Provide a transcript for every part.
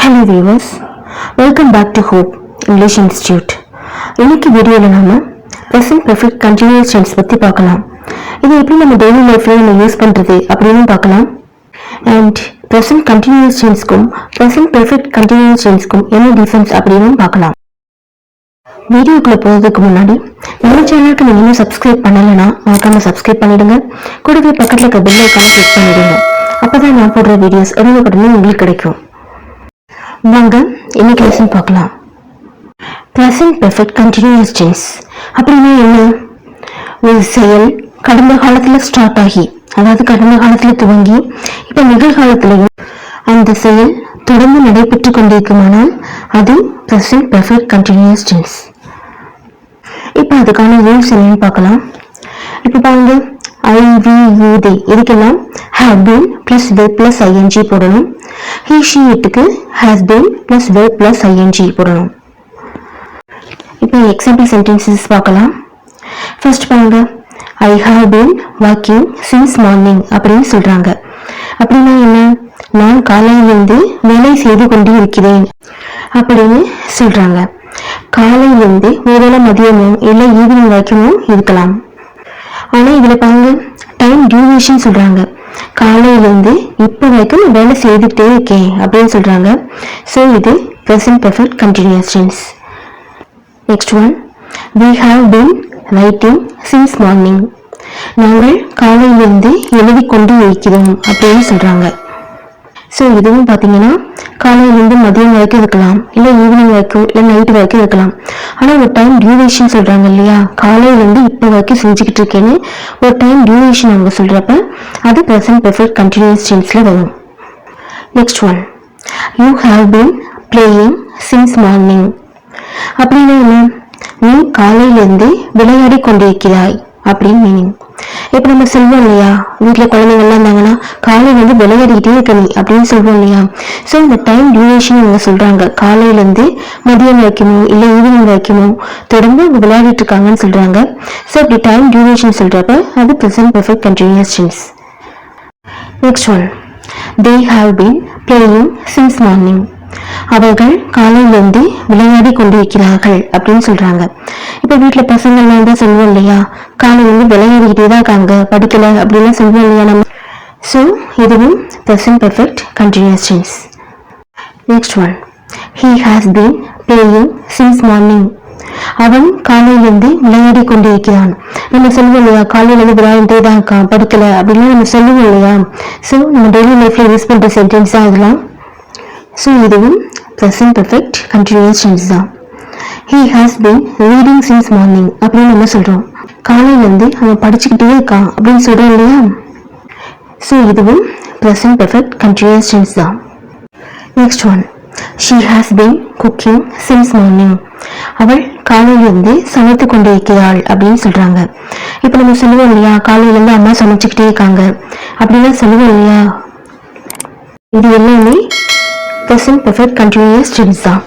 Hello viewers, welcome back to Hope English Institute. இன்னைக்கு வீடியோல நாம present perfect continuous tense பத்தி பார்க்கலாம். இது எப்படி நம்ம daily lifeல நம்ம யூஸ் பண்றது அப்படின்னு பார்க்கலாம். And present continuous tenseக்கும் present perfect continuous tenseக்கும் என்ன டிஃபரன்ஸ் அப்படின்னு பார்க்கலாம். வீடியோக்குள்ள போறதுக்கு முன்னாடி நம்ம சேனலுக்கு நீங்க இன்னும் சப்ஸ்கிரைப் பண்ணலைன்னா மறக்காம சப்ஸ்கிரைப் பண்ணிடுங்க. கூடவே பக்கத்துல இருக்க பெல் ஐகானை கிளிக் பண்ணிடுங்க. அப்பதான் நான் போடுற வீடியோஸ் உடனே உங்களுக்கு கிடைக்கும். வாங்க இன்னைக்கு லெசன் பார்க்கலாம். present perfect continuous tense அப்படின்னா என்ன? ஒரு செயல் கடந்த காலத்துல ஸ்டார்ட் ஆகி, அதாவது கடந்த காலத்துல துவங்கி இப்ப நிகழ்காலத்திலையும் அந்த செயல் தொடர்ந்து நடைபெற்று கொண்டிருக்குமானால் அது present perfect continuous tense. இப்ப அதுக்கான ரூல்ஸ் என்னன்னு பார்க்கலாம். இப்ப பாருங்க, I, we, you, they இதுக்கெல்லாம் have been plus verb plus ing போடணும். he, she, itக்கு has been plus verb plus ing போடணும். இப்போ எக்ஸாம்பிள் சென்டென்சஸ் பார்க்கலாம். ஃபர்ஸ்ட் பாருங்க, I have been working since morning அப்படின்னு சொல்றாங்க. அப்படின்னா என்ன? நான் காலையிலிருந்து வேலை செய்து கொண்டு இருக்கிறேன் அப்படின்னு சொல்றாங்க. காலையிலிருந்து ஒருவேளை மதியமும் இல்லை ஈவினிங் வரைக்கும் இருக்கலாம். ஆனா இதுல பாருங்க, டைம் டியூரேஷன் சொல்றாங்க. காலையிலிருந்து இப்ப வரைக்கும் வேலை செய்துட்டே இருக்கேன் அப்படின்னு சொல்றாங்க. சோ இது present perfect continuous tense. Next one, we have been writing since morning. நாங்கள் காலையிலிருந்து எழுதி கொண்டு இருக்கிறோம் அப்படின்னு சொல்றாங்க. ஸோ இதுவும் பார்த்தீங்கன்னா காலையிலேருந்து மதியம் வரைக்கும் இருக்கலாம், இல்லை ஈவினிங் வரைக்கும், இல்லை நைட் வரைக்கும் இருக்கலாம். ஆனால் ஒரு டைம் டியூரேஷன் சொல்கிறாங்க இல்லையா, காலையிலேருந்து இப்போ வரைக்கும் செஞ்சுக்கிட்டு இருக்கேன்னு ஒரு டைம் டியூரேஷன் அவங்க சொல்கிறப்ப அது present perfect continuous tenseல வரும். Next one, you have been playing since morning. அப்படின்னா என்ன? நீ காலையிலேருந்து விளையாடி கொண்டிருக்கிறாய் அப்படின்னு மீனிங். இப்ப நம்ம சொல்வோம் இல்லையா, வீட்டுல குழந்தைங்கள்லாம் இருந்தாங்கன்னா காலையில இருந்து விளையாடிக்கிட்டே இருக்க நீ அப்படின்னு சொல்வோம் இல்லையா. சோ இந்த டைம் டியூரேஷன் அவங்க சொல்றாங்க. காலையில இருந்து மதியம் வரைக்குமோ இல்ல ஈவினிங் வரைக்குமோ தொடர்ந்து அவங்க விளையாடிட்டு இருக்காங்கன்னு சொல்றாங்க. சோ இப்படி டைம் டியூரேஷன் சொல்றப்ப அது present perfect continuous tense. Next one, they have been playing since morning. அவர்கள் காலையிலிருந்து விளையாடி கொண்டிருக்கிறார்கள் அப்படின்னு சொல்றாங்க. இப்ப வீட்டுல பசங்கள்லாம் தான் சொல்லுவோம் இல்லையா, காலையிலிருந்து விளையாடிக்கிட்டே தான் இருக்காங்க, படிக்கல அப்படின்லாம் சொல்லுவோம் இல்லையா நம்ம. சோ இதுவும் present perfect continuous tense. Next one, he has been playing since morning. அவன் காலையிலிருந்து விளையாடி கொண்டிருக்கிறான். நம்ம சொல்லுவோம் இல்லையா, காலையிலிருந்து விளையாடிட்டே தான் இருக்கான், படிக்கல அப்படின்னு நம்ம சொல்லுவோம் இல்லையா. சோ நம்ம டெய்லி லைஃப்ல யூஸ் பண்ற சென்டென்ஸ் தான் அதெல்லாம். ஸோ இதுவும் present perfect continuous tense தான். he has been reading since morning அப்படின்னு நம்ம சொல்றோம். காலையிலேருந்து அவன் படிச்சுக்கிட்டே இருக்கான் அப்படின்னு சொல்றோம் இல்லையா. ஸோ இதுவும் present perfect continuous tense தான். Next one, she has been cooking since morning. அவள் காலையிலிருந்து சமைத்து கொண்டிருக்கிறாள் அப்படின்னு சொல்றாங்க. இப்போ நம்ம சொல்லுவோம் இல்லையா, காலையிலேருந்து அம்மா சமைச்சுக்கிட்டே இருக்காங்க அப்படின்னா சொல்லுவோம் இல்லையா. இது எல்லாமே present perfect continuous tense தான்.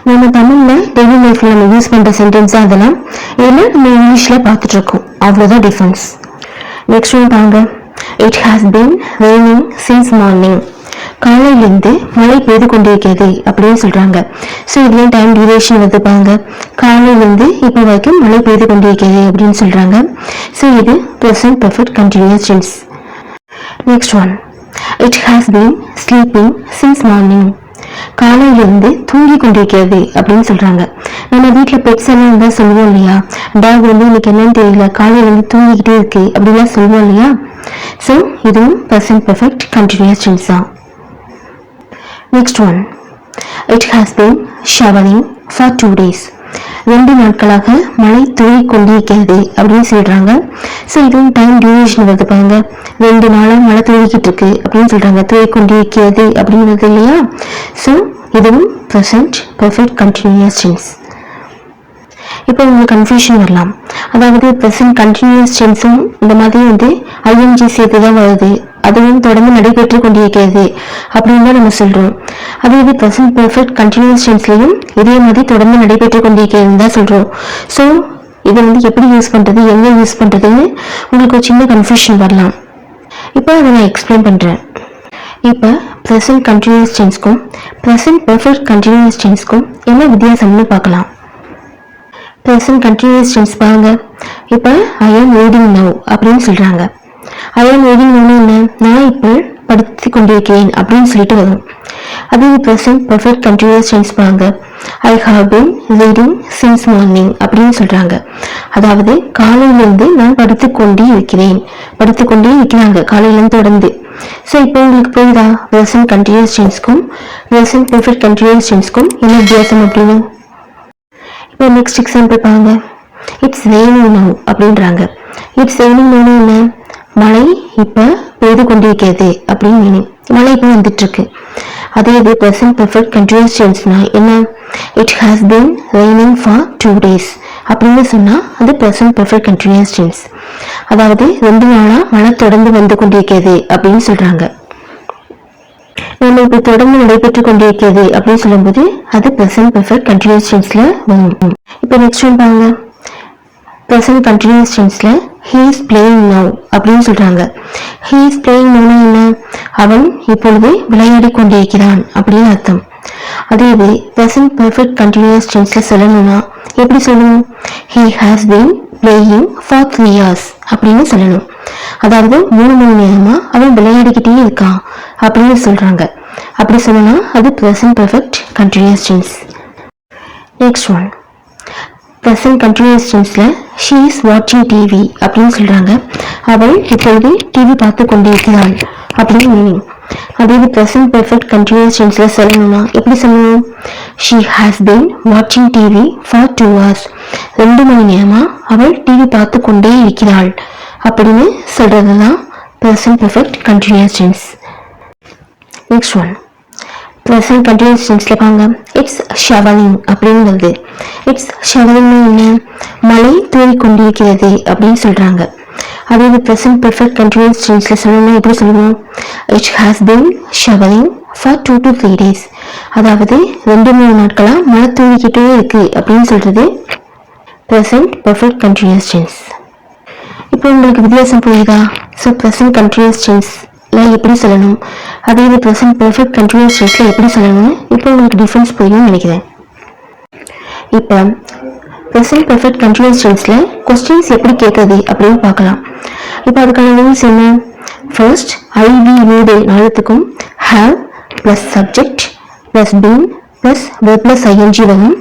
நம்ம தமிழ்ல டெய்லி லைஃப்ல நம்ம யூஸ் பண்ற சென்டென்ஸ் தான் அதெல்லாம். இதெல்லாம் நம்ம இங்கிலீஷ்ல பார்த்துட்டு இருக்கோம், அவ்வளவுதான் டிஃபரன்ஸ். நெக்ஸ்ட் ஒன் பாருங்க, it has been raining since morning. காலையிலிருந்து மழை பெய்து கொண்டிருக்கிறது அப்படின்னு சொல்றாங்க. ஸோ இதுல டைம் டியூரேஷன் வந்து பாருங்க, காலையிலிருந்து இப்போ வரைக்கும் மழை பெய்து கொண்டிருக்கிறது அப்படின்னு சொல்றாங்க. ஸோ இது present perfect continuous tense. Next one, it has been sleeping since morning. காலையிலிருந்து தூங்கி கொண்டிருக்கிறது அப்படின்னு சொல்றாங்க. நம்ம வீட்டுல பெட்ஸ் எல்லாம் இருந்தா சொல்லுவோம் இல்லையா, டாக் வந்து இன்னைக்கு என்னன்னு தெரியல காலையிலிருந்து தூங்கிக்கிட்டே இருக்கு அப்படின்லாம் சொல்லுவோம் இல்லையா. ஸோ இதுவும் present perfect continuous tense தான். Next one, it has been showering for 2 days. 2 நாட்களாக மழை தூங்கி கொண்டிருக்கிறது அப்படின்னு சொல்றாங்க. ஸோ இதுவும் டைம் டியூரேஷன் வருது பாருங்க, 2 நாளா மழை தூங்கிக்கிட்டு இருக்கு அப்படின்னு சொல்றாங்க, தூங்கி கொண்டிருக்கிறது அப்படிங்கிறது இல்லையா. ஸோ இதுவும் present perfect continuous tense. இப்போ உங்களுக்கு கன்ஃபியூஷன் வரலாம், அதாவது present continuous tenseம் இந்த மாதிரி வந்து ing சேர்த்து தான் வருது, அதுவும் தொடர்ந்து நடைபெற்று கொண்டிருக்கிறது அப்படின்னு தான் நம்ம சொல்றோம். அதே இது present perfect continuous tenseலையும் இதே மாதிரி தொடர்ந்து நடைபெற்று கொண்டிருக்கிறதுன்னு தான் சொல்றோம். ஸோ இதை வந்து எப்படி யூஸ் பண்றது, எங்க யூஸ் பண்றதுன்னு உங்களுக்கு ஒரு சின்ன கன்ஃபியூஷன் வரலாம். இப்போ அதை நான் எக்ஸ்பிளைன் பண்றேன். இப்போ ப்ரெசன்ட் கண்டினியூஸ் டென்ஸ்க்கும் ப்ரெசன்ட் பெர்ஃபெக்ட் கண்டினியூஸ் டென்ஸ்க்கும் என்ன வித்தியாசம்னு பார்க்கலாம். ப்ரெசன்ட் கண்டினியூஸ் டென்ஸ் பாருங்க. இப்போ ஐ ஆம் ரீடிங் நவ் அப்படின்னு சொல்கிறாங்க. ஐ ஆம் ரீடிங் நவ்னு என்ன, நான் இப்போ படித்து கொண்டிருக்கிறேன் அப்படின்னு சொல்லிட்டு வரும். அதே ப்ரெசன்ட் பெர்ஃபெக்ட் கண்டினியூஸ் டென்ஸ் பாருங்க. I have been reading since morning அப்படின்னு சொல்கிறாங்க. அதாவது காலையிலேருந்து நான் படித்துக்கொண்டே இருக்கிறாங்க காலையிலேருந்து தொடர்ந்து. ஸோ இப்போ உங்களுக்கு புரியுதா ப்ரெசன்ட் கண்டினியூஸ் டென்ஸ்க்கும் ப்ரெசன்ட் பெர்ஃபெக்ட் கண்டினியூஸ் டென்ஸ்க்கும் என்ன வித்தியாசம் அப்படின்னு. இப்போ நெக்ஸ்ட் எக்ஸாம்பிள் பாருங்க. இட்ஸ் ரெய்னிங் நவ் அப்படின்றாங்க. இட்ஸ் ரெய்னிங் நவ்னு என்ன, மழை இப்போ பெய்து கொண்டிருக்கிறது அப்படின்னு மீனிங். மழை இப்போ வந்துட்டு இருக்கு. அதே இது ப்ரெசன்ட் பெர்ஃபெக்ட் கண்டினியூஸ் டென்ஸ்னா என்ன, it has been raining for 2 days அப்படின்னு சொன்னால் அது ப்ரெசன்ட் பெர்ஃபெக்ட் கண்டினியூஸ் டென்ஸ். அதாவது 2 நாளாக மழை தொடர்ந்து வந்து கொண்டிருக்கிறது அப்படின்னு சொல்கிறாங்க. நம்ம இப்போ தொடர்ந்து நடைபெற்று கொண்டிருக்கிறது அப்படின்னு சொல்லும்போது அது ப்ரெசன்ட் பெர்ஃபெக்ட் கண்டினியூஸ் டென்ஸில் வரும். இப்போ நெக்ஸ்ட் ஒன் பாருங்க. ப்ரெசன்ட் கண்டினியூஸ் டென்ஸில் he is playing now அப்படின்னு சொல்கிறாங்க. he is playing nowனா என்ன, அவன் இப்பொழுது விளையாடி கொண்டிருக்கிறான் அப்படின்னு அர்த்தம். அதே இது ப்ரெசன்ட் பெர்ஃபெக்ட் கண்டினியூஸ் டென்ஸில் சொல்லணும்னா எப்படி சொல்லணும், he has been playing for 3 hours அப்படின்னு சொல்லணும். அதாவது 3 மணி நேரமா அவன் விளையாடிக்கிட்டே இருக்கான் அப்படின்னு சொல்றாங்க. அப்படி சொல்லணும்னா அது present perfect continuous tense. Next one present continuous டென்ஸ்ல she is watching TV அப்படின்னு சொல்றாங்க. அவள் இப்பொழுது டிவி பார்த்து கொண்டிருக்கிறாள் அப்படின்னு மீனிங். அதே இது ப்ரெசன்ட் பெர்ஃபெக்ட் கண்டினியூஸ் டென்ஸ்ல சொல்லணும்னா எப்படி சொல்லணும், she has been watching TV for 2 hours 2 மணி நேரமா அவள் டிவி பார்த்து கொண்டே இருக்கிறாள் அப்படின்னு சொல்றது தான் present perfect continuous tense. Next one present continuous டென்ஸ்ல பாருங்க. இட்ஸ் ஷவரிங் அப்படின்னு வருது. இட்ஸ் ஷவரிங்னா என்ன, மழை தூறி கொண்டிருக்கிறது அப்படின்னு சொல்றாங்க. அதே இது ப்ரெசன்ட் பெர்ஃபெக்ட் கண்டினியூஸ் டென்ஸ்ல சொல்லணும்னா எப்படி சொல்லணும், it has been showering for 2 to 3 days அதாவது 2-3 நாட்களா மழை தூவிக்கிட்டே இருக்கு அப்படின்னு சொல்றது ப்ரெசன்ட் பெர்ஃபெக்ட் கண்டினியூஸ் டென்ஸ். இப்போ உங்களுக்கு வித்தியாசம் புரியுதா? ஸோ ப்ரெசன்ட் கண்டினியூஸ் டென்ஸ்ல எப்படி சொல்லணும், அதே இது ப்ரெசன்ட் பெர்ஃபெக்ட் கண்டினியூஸ் டென்ஸ்ல எப்படி சொல்லணும்னு இப்போ உங்களுக்கு டிஃபரன்ஸ் புரியும்னு நினைக்கிறேன். இப்போ ப்ரெசன்ட் பெர்ஃபெக்ட் கண்டினியூஸ் டென்ஸ்ல கொஸ்டின்ஸ் எப்படி கேட்கறது அப்படின்னு பார்க்கலாம். இப்போ அதுக்கான ரூல்ஸ் என்ன, ஃபர்ஸ்ட் ஐ வி யூ நாளத்துக்கும் have plus subject plus been plus verb plus ING வரும்.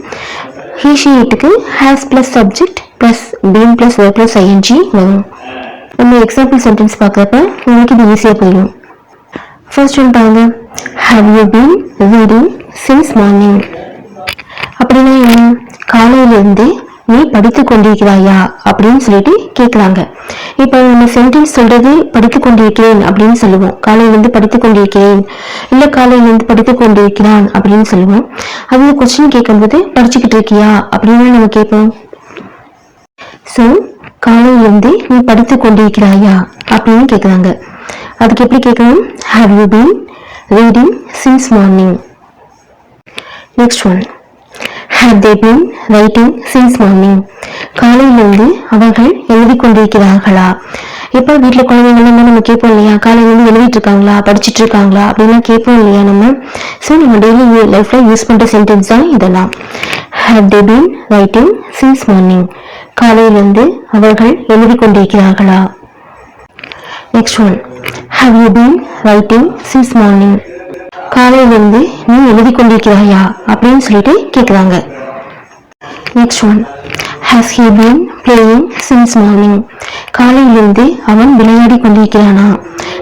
he she itக்கு has plus subject plus been plus verb plus ING வரும். நம்ம எக்ஸாம்பிள் சென்டென்ஸ் பார்க்குறப்ப உங்களுக்கு இது ஈஸியாக புரியும். ஃபர்ஸ்ட் ஒன் பாருங்க. have you been reading since morning அப்படின்னா என்ன, காலையிலிருந்து நீ படித்து கொண்டிருக்கிறாயா அப்படின்னு சொல்லிட்டு கேட்குறாங்க. இப்போ நம்ம சென்டென்ஸ் சொல்றது படித்து கொண்டிருக்கிறேன் அப்படின்னு சொல்லுவோம், காலையிலேருந்து படித்து கொண்டிருக்கிறேன், இல்லை காலையிலேருந்து படித்து கொண்டிருக்கிறான் அப்படின்னு சொல்லுவோம். அது கொஸ்டின் கேட்கும்போது படிச்சுக்கிட்டு இருக்கியா அப்படின்னு நம்ம கேட்போம். ஸோ காலையிலேருந்து நீ படித்து கொண்டிருக்கிறாயா அப்படின்னு கேட்குறாங்க. அதுக்கு எப்படி கேட்கணும், have you been reading since morning. Next one have they been writing since morning காலையிலிருந்து அவர்கள் எழுதி கொண்டிருக்கிறார்களா. இப்போ வீட்டில் குழந்தைங்கள்லாம் நம்ம கேட்போம் இல்லையா, காலையிலேருந்து எழுதிட்டு இருக்காங்களா படிச்சுட்டு இருக்காங்களா அப்படின்லாம் கேட்போம் இல்லையா நம்ம. ஸோ நம்ம டெய்லி லைஃப்ல யூஸ் பண்ணுற சென்டென்ஸ் தான் இதெல்லாம். have they been writing since morning காலையிலிருந்து அவர்கள் எழுதி கொண்டிருக்கிறார்களா. Next one have you been writing since morning காலையிலிருந்து நீ எழுதி கொண்டிருக்கிறாயா அப்படின்னு சொல்லிட்டு கேட்குறாங்க. Next one has he been playing since morning காலையிலிருந்து அவன் விளையாடி கொண்டிருக்கிறானா.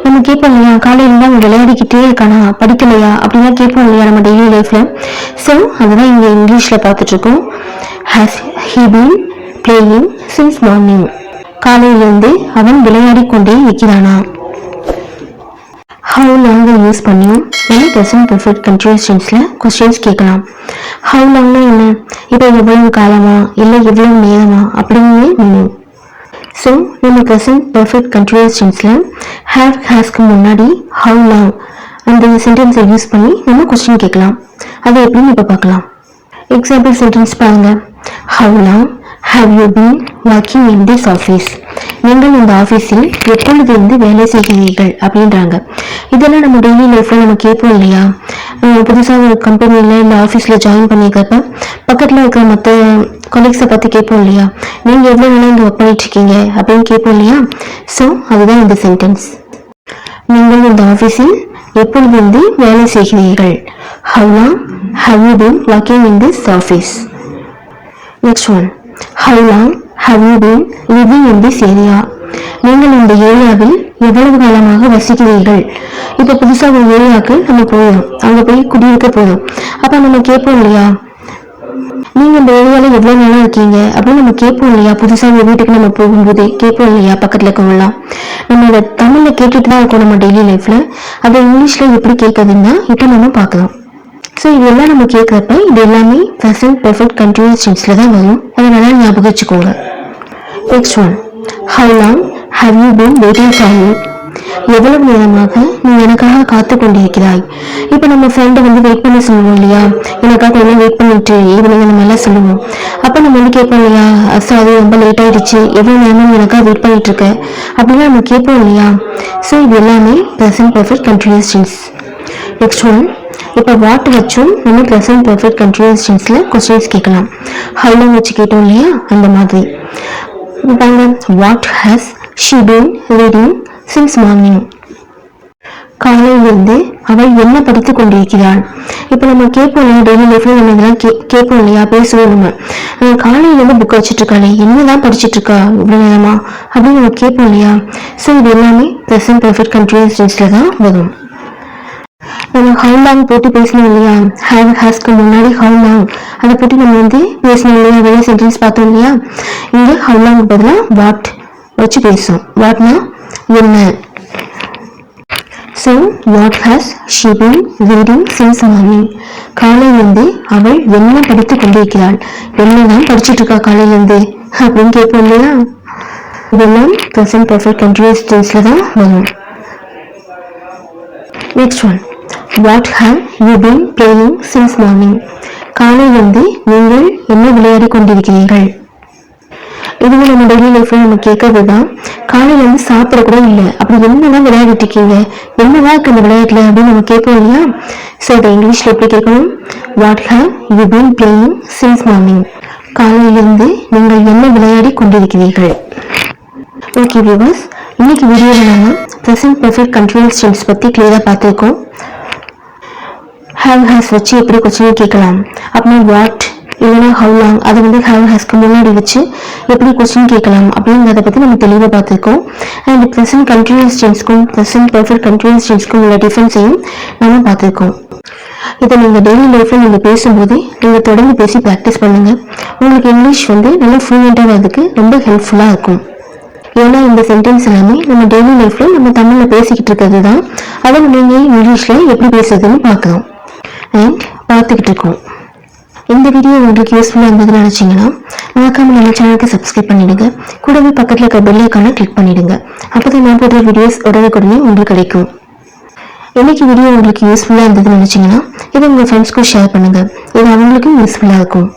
நம்ம கேட்போம் இல்லையா, காலையிலிருந்து அவன் விளையாடிக்கிட்டே இருக்கானா படிக்கலையா அப்படின்லாம் கேட்போம் இல்லையா நம்ம டெய்லி லைஃப்ல. ஸோ அதுதான் இங்கே இங்கிலீஷில் பார்த்துட்டு இருக்கோம். has he been playing since morning காலையிலிருந்து அவன் விளையாடி கொண்டே இருக்கிறானா. how long யூஸ் பண்ணியும் நம்ம ப்ரெசன்ட் பெர்ஃபெக்ட் கண்டினியூஸ் டென்ஸ்ல கொஸ்டின்ஸ் கேட்கலாம். how longனா என்ன, இப்போ எவ்வளவு காலமா இல்லை எவ்வளவு நேரமா அப்படின்னு மீனிங். ஸோ நம்ம ப்ரெசன்ட் பெர்ஃபெக்ட் கண்டினியூஸ் டென்ஸ்ல have ஹேஸ்க்கு முன்னாடி how long அந்த சென்டென்ஸை யூஸ் பண்ணி நம்ம கொஸ்டின் கேட்கலாம். அது எப்படின்னு இப்போ பார்க்கலாம். எக்ஸாம்பிள் சென்டென்ஸ் பாருங்க. how long have you been working in this office நீங்கள் இந்த ஆபீஸில் எப்பொழுது இருந்து வேலை செய்கிறீர்கள் அப்படின்றாங்க. இதெல்லாம் நம்ம டெய்லி லைஃப்ல நம்ம கேட்போம் இல்லையா? புதுசாக ஒரு கம்பெனியில் இல்லை ஆஃபீஸில் ஜாயின் பண்ணிக்கிறப்ப பக்கத்தில் இருக்கிற மற்ற கொலீக்ஸை பார்த்து கேட்போம் இல்லையா, நீங்கள் எவ்வளோ நாளாக இங்கே ஒர்க் பண்ணிட்டு இருக்கீங்க அப்படின்னு கேட்போம் இல்லையா? ஸோ அதுதான் இந்த சென்டென்ஸ். நீங்கள் இந்த ஆஃபீஸில் எப்பொழுது வேலை செய்கிறீர்கள்? How long have you been working in this office? Next one. How long have you been living in this area? நீங்கள் இந்த ஏரியாவில் எவ்வளவு காலமாக வசிக்கிறீர்கள்? இப்போ புதுசாக ஒரு ஏரியாவுக்கு நம்ம போவோம், அங்கே போய் குடியிருக்க போதும். அப்போ நம்ம கேட்போம் இல்லையா, நீங்க இந்த ஏரியாவில் எவ்வளோ நாளாக இருக்கீங்க அப்படின்னு நம்ம கேட்போம் இல்லையா? புதுசாக ஒரு வீட்டுக்கு நம்ம போகும்போதே கேட்போம் இல்லையா? பக்கத்தில் இருக்கவங்களாம் நம்ம இதை தமிழில் கேட்டுட்டு தான் இருக்கோம் நம்ம டெய்லி லைஃப்பில். அதை இங்கிலீஷில் எப்படி கேட்குறதுன்னா இப்போ நம்ம பார்க்கலாம். ஸோ இதெல்லாம் நம்ம கேட்குறப்ப இது எல்லாமே ப்ரெசன்ட் பெர்ஃபெக்ட் கண்டினியூஸ் டென்ஸில் தான் வரும். அதை நல்லா ஞாபகம் வச்சுக்கோங்க. Next one. How long have you been waiting for me? எவ்வளவு நேரமாக நீ எனக்காக காத்து கொண்டிருக்கிறாய்? இப்போ நம்ம ஃப்ரெண்டை வெயிட் பண்ண சொல்லுவோம் இல்லையா, எனக்காக எல்லாம் வெயிட் பண்ணிட்டு ஈவினிங் அந்த மாதிரிலாம் சொல்லுவோம். அப்போ நம்ம கேட்போம் இல்லையா, அது ரொம்ப லேட் ஆயிடுச்சு, எவ்வளோ நேரமும் எனக்காக வெயிட் பண்ணிட்டு இருக்க அப்படின்னா நம்ம கேட்போம் இல்லையா? ஸோ இது எல்லாமே present perfect continuous tense. Next one. இப்போ வாட் வச்சும் நம்ம ப்ரெசன்ட் பெர்ஃபெக்ட் கண்டினியூஸ் டென்ஸில் கொஸ்டின்ஸ் கேட்கலாம். How long வச்சு கேட்டோம் இல்லையா, அந்த மாதிரி. What has she been reading since morning? காலையிலிருந்து அவள் என்ன படித்துக் கொண்டிருக்கிறாள்? இப்போ நம்ம கேட்போம் இல்லையா, டெய்லி லைஃப்ல நம்ம இதெல்லாம் கேட்போம் இல்லையா, பேசுவோம் நம்ம. காலையிலேருந்து புக் வச்சுட்டு இருக்காளே, என்னதான் படிச்சுட்டு இருக்கா இவ்வளவு நேரமா அப்படின்னு நம்ம கேட்போம் இல்லையா? ஸோ இது எல்லாமே ப்ரெசன்ட் பெர்ஃபெக்ட் கண்டினியூஸ் டென்ஸ்ல தான் வரும். நம்ம how long போட்டு பேசணும் இல்லையா, have hasக்கு முன்னாடி how long அதை போட்டு நம்ம பேசணும் இல்லையா, வேலை சென்டென்ஸ் பார்த்தோம் இல்லையா. இங்கே how long பதிலாக what வச்சு பேசும். வாட்னா என்ன. So what has she been reading since morning? காலையிலிருந்து அவள் என்ன படித்து கொண்டிருக்கிறாள்? என்னதான் படிச்சுட்டு இருக்கா காலையிலிருந்து அப்படின்னு கேட்போம் இல்லையா. இதெல்லாம் ப்ரெசன்ட் பெர்ஃபெக்ட் கண்டினியூஸ் டென்ஸ்ல தான் வரும். Next one. What have you been playing since morning? காலையிலிருந்து நீங்கள் என்ன விளையாடி கொண்டிருக்கிறீர்கள்? இதுவும் நம்ம டெய்லி லைஃப்ல நம்ம கேட்கறது தான். காலையில இருந்து சாப்பிட கூட இல்லை, அப்படி என்னதான் விளையாடிட்டு இருக்கீங்க, என்னதான் இருக்கு அந்த விளையாட்டுல அப்படின்னு நம்ம கேட்போம் இல்லையா. ஸோ அதை இங்கிலீஷ்ல எப்படி கேட்கணும்? What have you been playing since morning? காலையிலிருந்து நீங்கள் என்ன விளையாடி கொண்டிருக்கிறீர்கள்? ஓகே வியூவர்ஸ், இன்னைக்கு வீடியோவில் நம்ம ப்ரெசன்ட் பெர்ஃபெக்ட் கண்டினியூஸ் டென்ஸ் பற்றி கிளியராக பார்த்துருக்கோம். ஹேவ் ஹேஸ் வச்சு எப்படி கொஸ்டின் கேட்கலாம், அப்படின்னா வாட் இல்லைன்னா how long அதை have hasக்கு முன்னாடி வச்சு எப்படி கொஸ்டின் கேட்கலாம் அப்படிங்கிறத பற்றி நம்ம தெளிவாக பார்த்துருக்கோம். அண்ட் ப்ரெசன்ட் கண்டினியூஸ் டென்ஸ்க்கும் ப்ரெசன்ட் பெர்ஃபெக்ட் கண்டினியூஸ் டென்ஸ்க்கும் உள்ள டிஃபரன்ஸையும் நம்ம பார்த்துருக்கோம். இதை நீங்கள் டெய்லி லைஃப்பில் நீங்கள் பேசும்போது நீங்கள் தொடர்ந்து பேசி ப்ராக்டிஸ் பண்ணுங்கள். உங்களுக்கு இங்கிலீஷ் நல்லா ஃப்ளூயண்ட்டாக வரதுக்கு ரொம்ப ஹெல்ப்ஃபுல்லாக இருக்கும். ஏன்னா இந்த சென்டென்ஸ் எல்லாமே நம்ம டெய்லி லைஃப்பில் நம்ம தமிழில் பேசிக்கிட்டு இருக்கிறது தான். அதை நீங்கள் இங்கிலீஷில் எப்படி பேசுறதுன்னு பார்க்கலாம் அண்ட் பார்த்துக்கிட்டு இருக்கோம். இந்த வீடியோ உங்களுக்கு யூஸ்ஃபுல்லாக இருந்ததுன்னு நினச்சிங்கன்னா மறக்காம நம்ம சேனலுக்கு சப்ஸ்கிரைப் பண்ணிடுங்க. கூடவே பக்கத்தில் இருக்க பெல் ஐக்கானை கிளிக் பண்ணிடுங்க. அப்போ தான் நான் போடுற வீடியோஸ் உடனே உங்களுக்கு கிடைக்கும். இன்னைக்கு வீடியோ உங்களுக்கு யூஸ்ஃபுல்லாக இருந்ததுன்னு நினச்சிங்கன்னா இதை உங்கள் ஃப்ரெண்ட்ஸ்க்கும் ஷேர் பண்ணுங்கள். இது அவங்களுக்கும் யூஸ்ஃபுல்லாக இருக்கும்.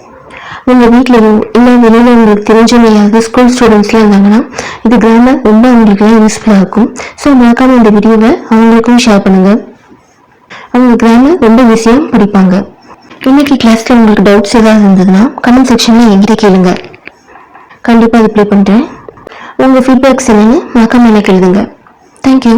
உங்கள் வீட்லையோ இல்லை வெளியில் உங்களுக்கு தெரிஞ்சவங்க யாராவது ஸ்கூல் ஸ்டூடெண்ட்ஸ்லாம் இருந்தாங்கன்னா இது கிராமர் ரொம்ப அவங்களுக்குலாம் யூஸ்ஃபுல்லாக இருக்கும். ஸோ மறக்காம இந்த வீடியோவை அவங்களுக்கும் ஷேர் பண்ணுங்கள். அவங்க கிராமர் ரொம்ப ஈஸியாக படிப்பாங்க. இன்னைக்கு கிளாஸ்ல உங்களுக்கு டவுட்ஸ் ஏதாவது இருந்ததுன்னா கமெண்ட் செக்ஷன்ல என்கிட்ட கேளுங்க. கண்டிப்பாக ரிப்ளை பண்ணுறேன். உங்கள் ஃபீட்பேக்ஸ் என்னன்னு மறக்காம எனக்கு எழுதுங்க. தேங்க்யூ.